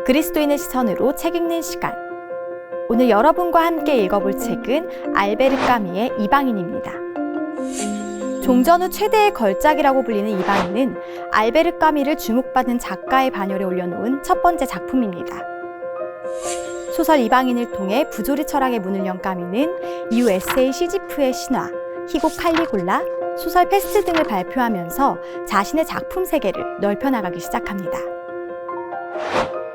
그리스도인의 시선으로 책 읽는 시간. 오늘 여러분과 함께 읽어볼 책은 알베르 까뮈의 이방인입니다. 종전 후 최대의 걸작이라고 불리는 이방인은 알베르 까뮈를 주목받은 작가의 반열에 올려놓은 첫 번째 작품입니다. 소설 이방인을 통해 부조리 철학의 문을 연 까뮈는 이후 에세이 시지프의 신화, 희곡 칼리굴라, 소설 페스트 등을 발표하면서 자신의 작품 세계를 넓혀나가기 시작합니다.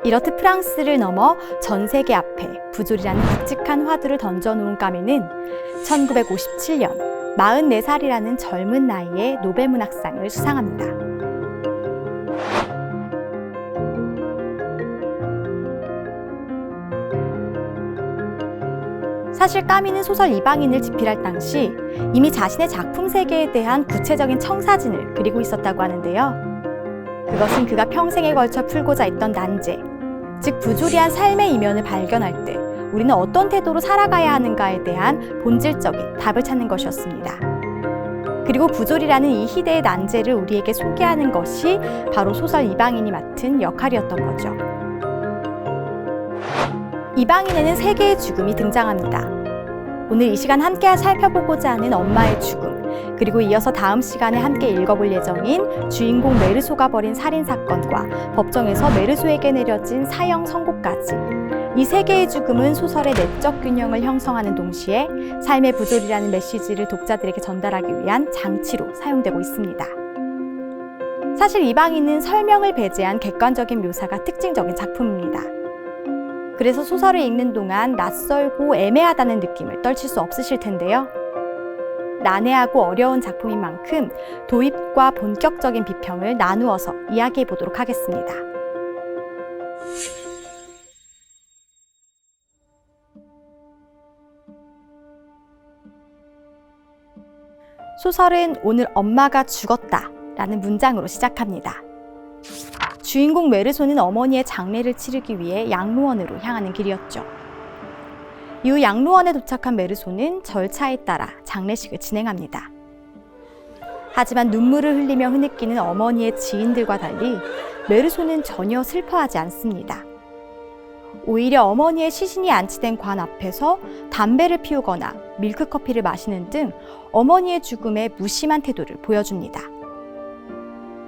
이렇듯 프랑스를 넘어 전 세계 앞에 부조리라는 묵직한 화두를 던져놓은 까뮈는 1957년 44살이라는 젊은 나이에 노벨문학상을 수상합니다. 사실 까뮈는 소설 이방인을 집필할 당시 이미 자신의 작품 세계에 대한 구체적인 청사진을 그리고 있었다고 하는데요. 그것은 그가 평생에 걸쳐 풀고자 했던 난제, 즉 부조리한 삶의 이면을 발견할 때 우리는 어떤 태도로 살아가야 하는가에 대한 본질적인 답을 찾는 것이었습니다. 그리고 부조리라는 이 희대의 난제를 우리에게 소개하는 것이 바로 소설 이방인이 맡은 역할이었던 거죠. 이방인에는 세 개의 죽음이 등장합니다. 오늘 이 시간 함께 살펴보고자 하는 엄마의 죽음, 그리고 이어서 다음 시간에 함께 읽어볼 예정인 주인공 메르소가 벌인 살인사건과 법정에서 메르소에게 내려진 사형 선고까지, 이 세 개의 죽음은 소설의 내적 균형을 형성하는 동시에 삶의 부조리라는 메시지를 독자들에게 전달하기 위한 장치로 사용되고 있습니다. 사실 이방인은 설명을 배제한 객관적인 묘사가 특징적인 작품입니다. 그래서 소설을 읽는 동안 낯설고 애매하다는 느낌을 떨칠 수 없으실 텐데요. 난해하고 어려운 작품인 만큼 도입과 본격적인 비평을 나누어서 이야기해 보도록 하겠습니다. 소설은 오늘 엄마가 죽었다 라는 문장으로 시작합니다. 주인공 메르소는 어머니의 장례를 치르기 위해 양로원으로 향하는 길이었죠. 이후 양로원에 도착한 메르소는 절차에 따라 장례식을 진행합니다. 하지만 눈물을 흘리며 흐느끼는 어머니의 지인들과 달리 메르소는 전혀 슬퍼하지 않습니다. 오히려 어머니의 시신이 안치된 관 앞에서 담배를 피우거나 밀크커피를 마시는 등 어머니의 죽음에 무심한 태도를 보여줍니다.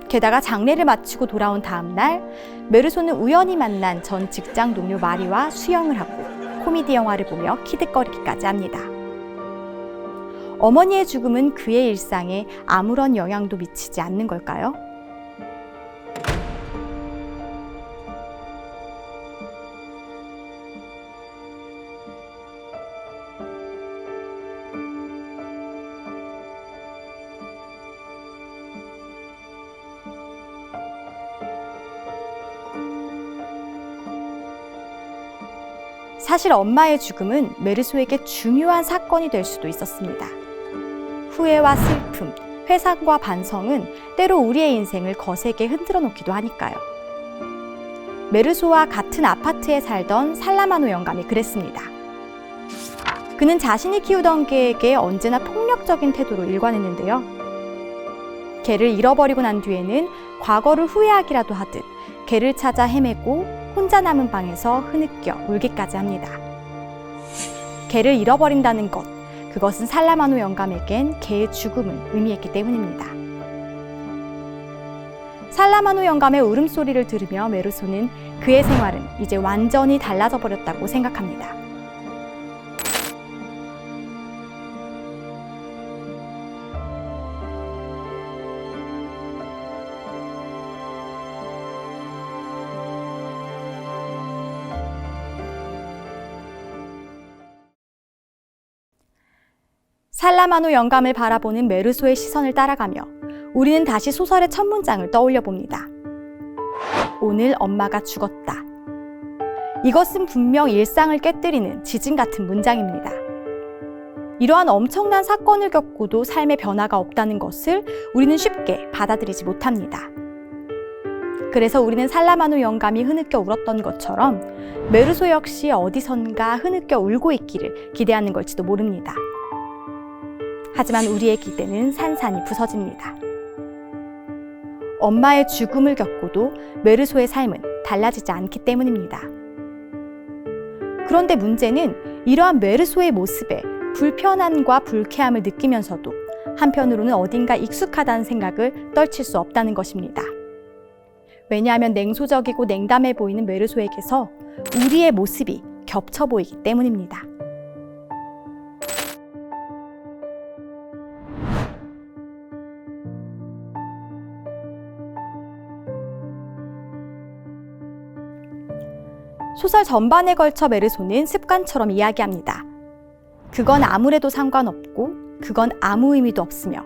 게다가 장례를 마치고 돌아온 다음 날 메르소는 우연히 만난 전 직장 동료 마리와 수영을 하고 코미디 영화를 보며 키득거리기까지 합니다. 어머니의 죽음은 그의 일상에 아무런 영향도 미치지 않는 걸까요? 사실 엄마의 죽음은 메르소에게 중요한 사건이 될 수도 있었습니다. 후회와 슬픔, 회상과 반성은 때로 우리의 인생을 거세게 흔들어 놓기도 하니까요. 메르소와 같은 아파트에 살던 살라마노 영감이 그랬습니다. 그는 자신이 키우던 개에게 언제나 폭력적인 태도로 일관했는데요. 개를 잃어버리고 난 뒤에는 과거를 후회하기라도 하듯 개를 찾아 헤매고 혼자 남은 방에서 흐느껴 울기까지 합니다. 개를 잃어버린다는 것, 그것은 살라마노 영감에겐 개의 죽음을 의미했기 때문입니다. 살라마노 영감의 울음소리를 들으며 메르소는 그의 생활은 이제 완전히 달라져 버렸다고 생각합니다. 살라마노 영감을 바라보는 메르소의 시선을 따라가며 우리는 다시 소설의 첫 문장을 떠올려 봅니다. 오늘 엄마가 죽었다. 이것은 분명 일상을 깨뜨리는 지진 같은 문장입니다. 이러한 엄청난 사건을 겪고도 삶의 변화가 없다는 것을 우리는 쉽게 받아들이지 못합니다. 그래서 우리는 살라마노 영감이 흐느껴 울었던 것처럼 메르소 역시 어디선가 흐느껴 울고 있기를 기대하는 걸지도 모릅니다. 하지만 우리의 기대는 산산이 부서집니다. 엄마의 죽음을 겪고도 메르소의 삶은 달라지지 않기 때문입니다. 그런데 문제는 이러한 메르소의 모습에 불편함과 불쾌함을 느끼면서도 한편으로는 어딘가 익숙하다는 생각을 떨칠 수 없다는 것입니다. 왜냐하면 냉소적이고 냉담해 보이는 메르소에게서 우리의 모습이 겹쳐 보이기 때문입니다. 소설 전반에 걸쳐 메르소는 습관처럼 이야기합니다. 그건 아무래도 상관없고 그건 아무 의미도 없으며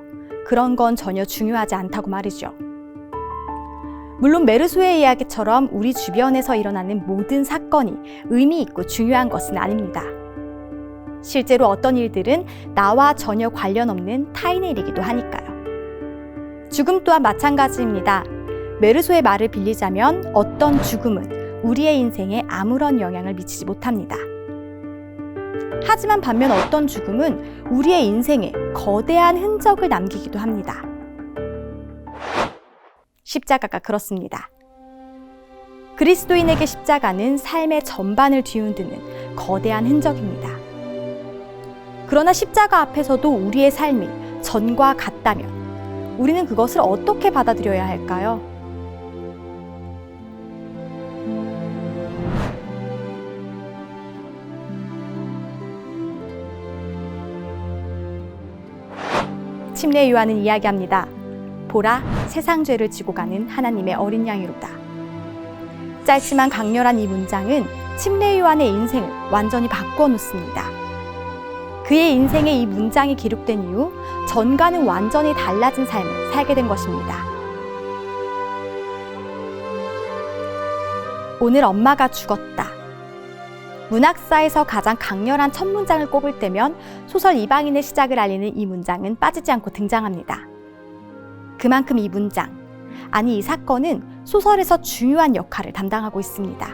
그런 건 전혀 중요하지 않다고 말이죠. 물론 메르소의 이야기처럼 우리 주변에서 일어나는 모든 사건이 의미 있고 중요한 것은 아닙니다. 실제로 어떤 일들은 나와 전혀 관련 없는 타인의 일이기도 하니까요. 죽음 또한 마찬가지입니다. 메르소의 말을 빌리자면 어떤 죽음은 우리의 인생에 아무런 영향을 미치지 못합니다. 하지만 반면 어떤 죽음은 우리의 인생에 거대한 흔적을 남기기도 합니다. 십자가가 그렇습니다. 그리스도인에게 십자가는 삶의 전반을 뒤흔드는 거대한 흔적입니다. 그러나 십자가 앞에서도 우리의 삶이 전과 같다면 우리는 그것을 어떻게 받아들여야 할까요? 침례 요한은 이야기합니다. 보라, 세상 죄를 지고 가는 하나님의 어린 양이로다. 짧지만 강렬한 이 문장은 침례 요한의 인생을 완전히 바꿔 놓습니다. 그의 인생에 이 문장이 기록된 이후 전과는 완전히 달라진 삶을 살게 된 것입니다. 오늘 엄마가 죽었다. 문학사에서 가장 강렬한 첫 문장을 꼽을 때면 소설 이방인의 시작을 알리는 이 문장은 빠지지 않고 등장합니다. 그만큼 이 문장, 아니 이 사건은 소설에서 중요한 역할을 담당하고 있습니다.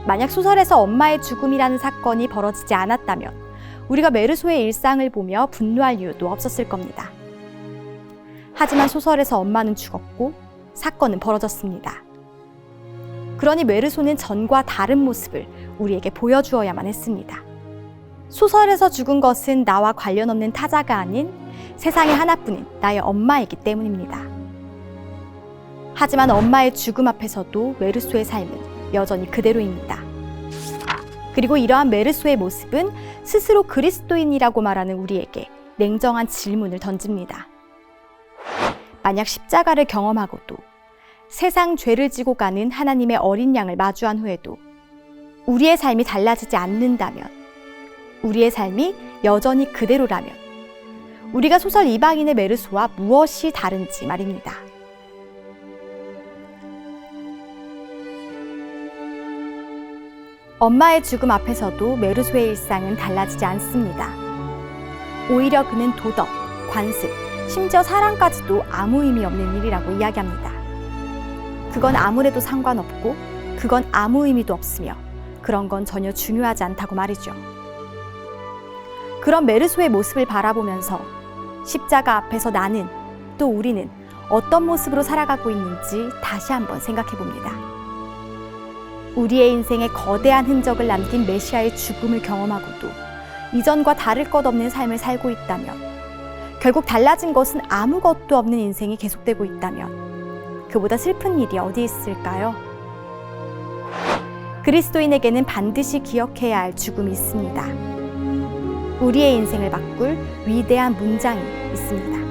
만약 소설에서 엄마의 죽음이라는 사건이 벌어지지 않았다면 우리가 메르소의 일상을 보며 분노할 이유도 없었을 겁니다. 하지만 소설에서 엄마는 죽었고 사건은 벌어졌습니다. 그러니 메르소는 전과 다른 모습을 우리에게 보여주어야만 했습니다. 소설에서 죽은 것은 나와 관련 없는 타자가 아닌 세상에 하나뿐인 나의 엄마이기 때문입니다. 하지만 엄마의 죽음 앞에서도 메르소의 삶은 여전히 그대로입니다. 그리고 이러한 메르소의 모습은 스스로 그리스도인이라고 말하는 우리에게 냉정한 질문을 던집니다. 만약 십자가를 경험하고도 세상 죄를 지고 가는 하나님의 어린 양을 마주한 후에도 우리의 삶이 달라지지 않는다면, 우리의 삶이 여전히 그대로라면 우리가 소설 이방인의 메르소와 무엇이 다른지 말입니다. 엄마의 죽음 앞에서도 메르소의 일상은 달라지지 않습니다. 오히려 그는 도덕, 관습, 심지어 사랑까지도 아무 의미 없는 일이라고 이야기합니다. 그건 아무래도 상관없고 그건 아무 의미도 없으며 그런 건 전혀 중요하지 않다고 말이죠. 그런 메르소의 모습을 바라보면서 십자가 앞에서 나는, 또 우리는 어떤 모습으로 살아가고 있는지 다시 한번 생각해 봅니다. 우리의 인생에 거대한 흔적을 남긴 메시아의 죽음을 경험하고도 이전과 다를 것 없는 삶을 살고 있다면, 결국 달라진 것은 아무것도 없는 인생이 계속되고 있다면 그보다 슬픈 일이 어디 있을까요? 그리스도인에게는 반드시 기억해야 할 죽음이 있습니다. 우리의 인생을 바꿀 위대한 문장이 있습니다.